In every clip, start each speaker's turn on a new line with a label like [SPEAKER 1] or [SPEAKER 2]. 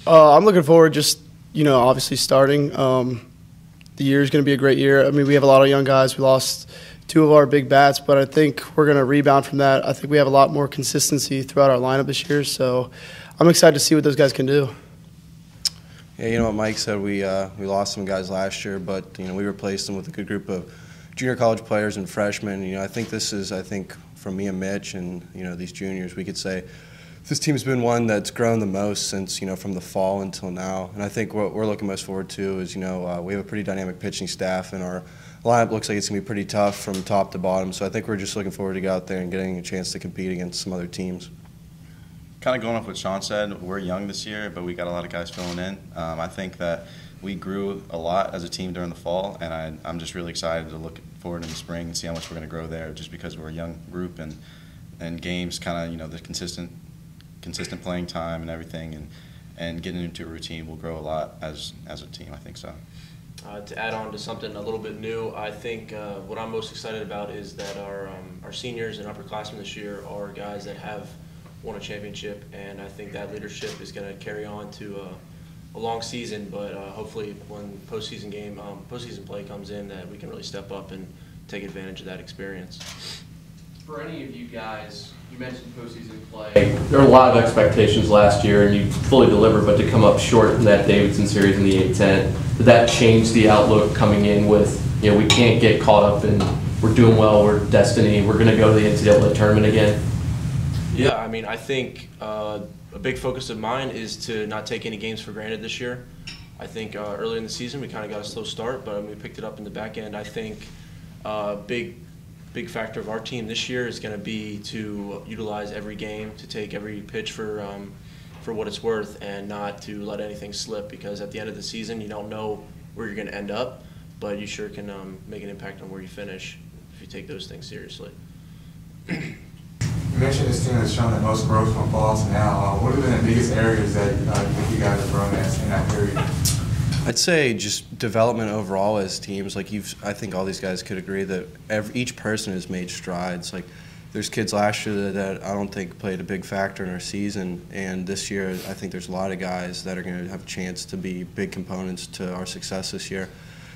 [SPEAKER 1] I'm looking forward just, obviously starting. The year is going to be a great year. I mean, we have a lot of young guys. We lost 2 of our big bats, but I think we're going to rebound from that. I think we have a lot more consistency throughout our lineup this year, so I'm excited to see what those guys can do.
[SPEAKER 2] Yeah, you know what Mike said, we lost some guys last year, but we replaced them with a good group of junior college players and freshmen. I think this is, from me and Mitch and these juniors, we could say this team's been one that's grown the most since from the fall until now. And I think what we're looking most forward to is we have a pretty dynamic pitching staff, and our lineup looks like it's going to be pretty tough from top to bottom. So I think we're just looking forward to go out there and getting a chance to compete against some other teams.
[SPEAKER 3] Kind of going off what Sean said, we're young this year, but we got a lot of guys filling in. I think that we grew a lot as a team during the fall, and I'm just really excited to look forward in the spring and see how much we're going to grow there, just because we're a young group and games kind of the consistent playing time and everything, and getting into a routine will grow a lot as a team. I think so.
[SPEAKER 4] To add on to something a little bit new, I think what I'm most excited about is that our seniors and upperclassmen this year are guys that have won a championship, and I think that leadership is going to carry on to a long season. But hopefully, when postseason play comes in, that we can really step up and take advantage of that experience.
[SPEAKER 5] For any of you guys, you mentioned postseason play. There were a lot of expectations last year, and you fully delivered, but to come up short in that Davidson series in the 8-10, did that change the outlook coming in with, we can't get caught up in, we're doing well, we're destiny, we're going to go to the NCAA tournament again?
[SPEAKER 4] Yeah, I mean, I think a big focus of mine is to not take any games for granted this year. I think early in the season we kind of got a slow start, but we picked it up in the back end. I think big factor of our team this year is going to be to utilize every game, to take every pitch for what it's worth, and not to let anything slip, because at the end of the season you don't know where you're going to end up, but you sure can make an impact on where you finish if you take those things seriously.
[SPEAKER 6] You mentioned this team has shown the most growth from fall to now. What have been the biggest areas that you think you guys have grown in that period?
[SPEAKER 2] I'd say just development overall as teams. I think all these guys could agree that each person has made strides. There's kids last year that I don't think played a big factor in our season, and this year I think there's a lot of guys that are going to have a chance to be big components to our success this year.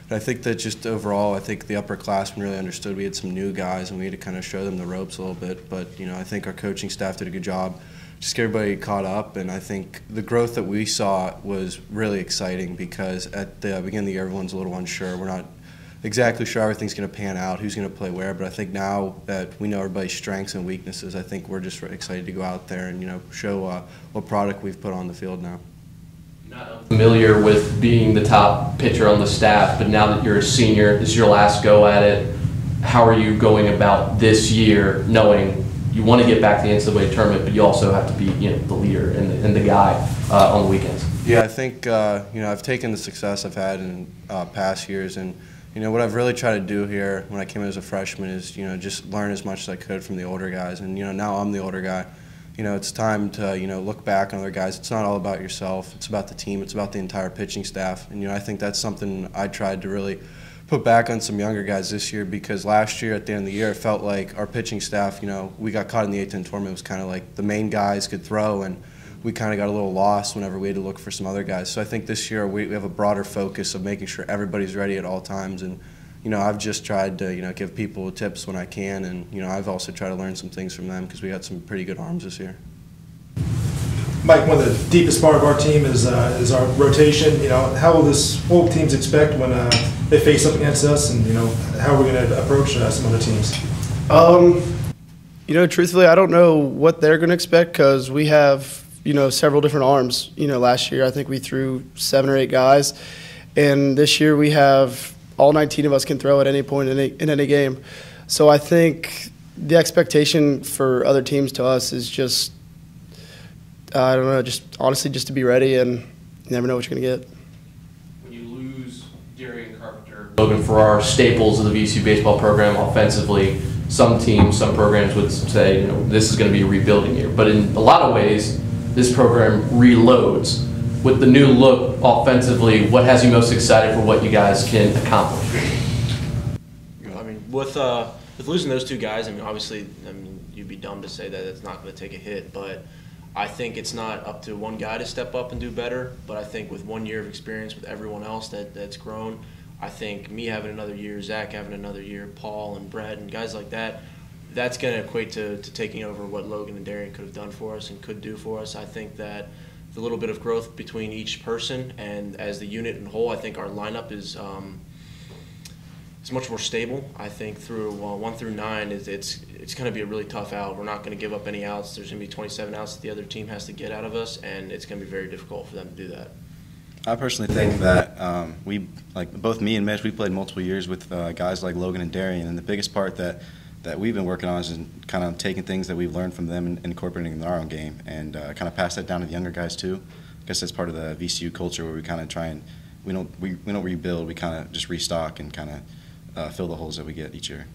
[SPEAKER 2] And I think that just overall, I think the upperclassmen really understood we had some new guys, and we had to kind of show them the ropes a little bit. But I think our coaching staff did a good job. Just get everybody caught up, and I think the growth that we saw was really exciting, because at the beginning of the year everyone's a little unsure. We're not exactly sure how everything's going to pan out, who's going to play where, but I think now that we know everybody's strengths and weaknesses, I think we're just excited to go out there and show what product we've put on the field now.
[SPEAKER 5] Not familiar with being the top pitcher on the staff, but now that you're a senior, this is your last go at it. How are you going about this year, knowing you want to get back to the NCAA tournament, but you also have to be the leader and the guy on the weekends?
[SPEAKER 2] Yeah, I think I've taken the success I've had in past years, and what I've really tried to do here when I came in as a freshman is just learn as much as I could from the older guys, and now I'm the older guy. It's time to look back on other guys. It's not all about yourself. It's about the team. It's about the entire pitching staff. And I think that's something I tried to really put back on some younger guys this year, because last year at the end of the year it felt like our pitching staff, we got caught in the 8-10 tournament. It was kind of like the main guys could throw, and we kind of got a little lost whenever we had to look for some other guys. So I think this year we have a broader focus of making sure everybody's ready at all times. And I've just tried to give people tips when I can, and I've also tried to learn some things from them, because we got some pretty good arms this year.
[SPEAKER 7] Mike, one of the deepest part of our team is our rotation. What will teams expect when they face up against us, and how are we going to approach some other teams?
[SPEAKER 1] Truthfully, I don't know what they're going to expect, because we have several different arms. Last year I think we threw 7 or 8 guys, and this year we have all 19 of us can throw at any point in any game. So I think the expectation for other teams to us is just, I don't know, just honestly just to be ready, and you never know what you're going to get.
[SPEAKER 5] When you lose Darian Carpenter, Logan Farrar, staples of the VCU baseball program offensively, some teams, some programs would say, this is going to be a rebuilding year. But in a lot of ways, this program reloads. With the new look offensively, what has you most excited for what you guys can accomplish?
[SPEAKER 4] I mean, with losing those 2 guys, obviously, you'd be dumb to say that it's not going to take a hit, but I think it's not up to one guy to step up and do better, but I think with 1 year of experience with everyone else that's grown, I think me having another year, Zach having another year, Paul and Brett and guys like that, that's going to equate to taking over what Logan and Darian could have done for us and could do for us. I think that the little bit of growth between each person and as the unit in whole, I think our lineup is much more stable. I think through 1 through 9, it's going to be a really tough out. We're not going to give up any outs. There's going to be 27 outs that the other team has to get out of us, and it's going to be very difficult for them to do that.
[SPEAKER 3] I personally think that both me and Mitch, we played multiple years with guys like Logan and Darian, and the biggest part that we've been working on is kind of taking things that we've learned from them and incorporating in our own game, and kind of pass that down to the younger guys too. I guess that's part of the VCU culture where we kind of try and we don't rebuild, we kind of just restock and kind of fill the holes that we get each year.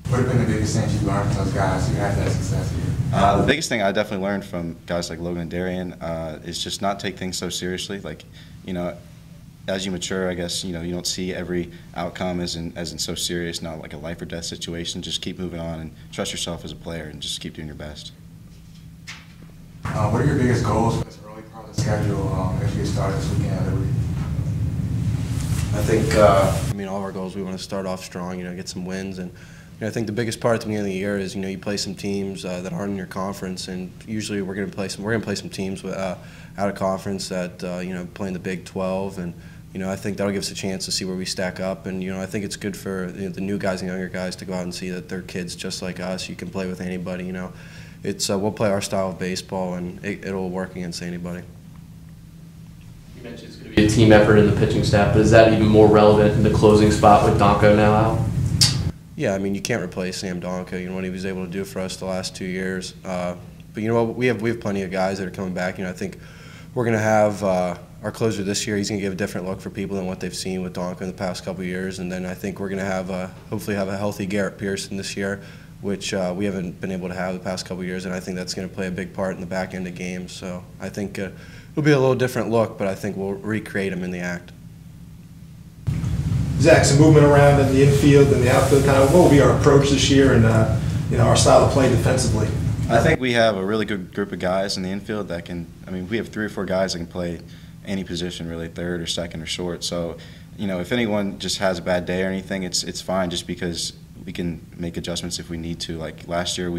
[SPEAKER 6] What have been the biggest things you learned from those guys who had that success here?
[SPEAKER 3] The biggest thing I definitely learned from guys like Logan and Darian is just not take things so seriously. Like, as you mature, I guess, you don't see every outcome as in so serious, not like a life or death situation. Just keep moving on and trust yourself as a player and just keep doing your best.
[SPEAKER 6] What are your biggest goals for this early part of the schedule if you get started this weekend?
[SPEAKER 2] I think, all of our goals, we want to start off strong, get some wins. And I think the biggest part at the beginning of the year is, you play some teams that aren't in your conference, and usually we're going to play some teams out of conference that, play in the Big 12. And, I think that'll give us a chance to see where we stack up. And, I think it's good for the new guys and younger guys to go out and see that they're kids just like us. You can play with anybody, It's we'll play our style of baseball, and it'll work against anybody.
[SPEAKER 5] You mentioned it's going to be a team effort in the pitching staff, but is that even more relevant in the closing spot with Donko now out?
[SPEAKER 2] Yeah, you can't replace Sam Donko. What he was able to do for us the last 2 years. But we have plenty of guys that are coming back. I think we're going to have our closer this year. He's going to give a different look for people than what they've seen with Donko in the past couple of years. And then I think we're going to have hopefully have a healthy Garrett Pearson this year, which we haven't been able to have the past couple of years. And I think that's going to play a big part in the back end of games. So I think it'll be a little different look, but I think we'll recreate him in the act.
[SPEAKER 7] Zach, some movement around in the infield and the outfield. Kind of what will be our approach this year and our style of play defensively?
[SPEAKER 3] I think we have a really good group of guys in the infield that can. We have 3 or 4 guys that can play any position, really, third or second or short. So, if anyone just has a bad day or anything, it's fine, just because we can make adjustments if we need to. Like last year,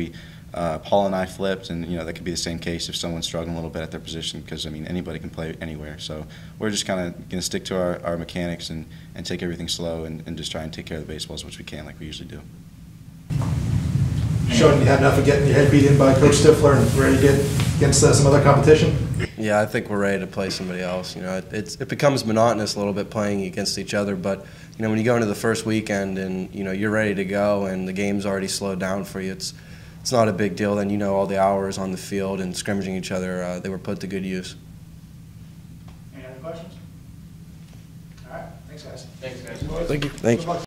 [SPEAKER 3] Paul and I flipped, and that could be the same case if someone's struggling a little bit at their position, because anybody can play anywhere. So we're just kind of going to stick to our mechanics and take everything slow and just try and take care of the baseball as much as we can, like we usually do.
[SPEAKER 7] Showing you had enough of getting your head beat in by Coach Stifler and ready to get against some other competition?
[SPEAKER 2] Yeah, I think we're ready to play somebody else. It becomes monotonous a little bit playing against each other, but when you go into the first weekend and you're ready to go and the game's already slowed down for you, it's not a big deal. Then all the hours on the field and scrimmaging each other, they were put to good use.
[SPEAKER 8] Any other questions? All right, thanks guys.
[SPEAKER 5] Thanks, guys.
[SPEAKER 2] Thank you. Thank you.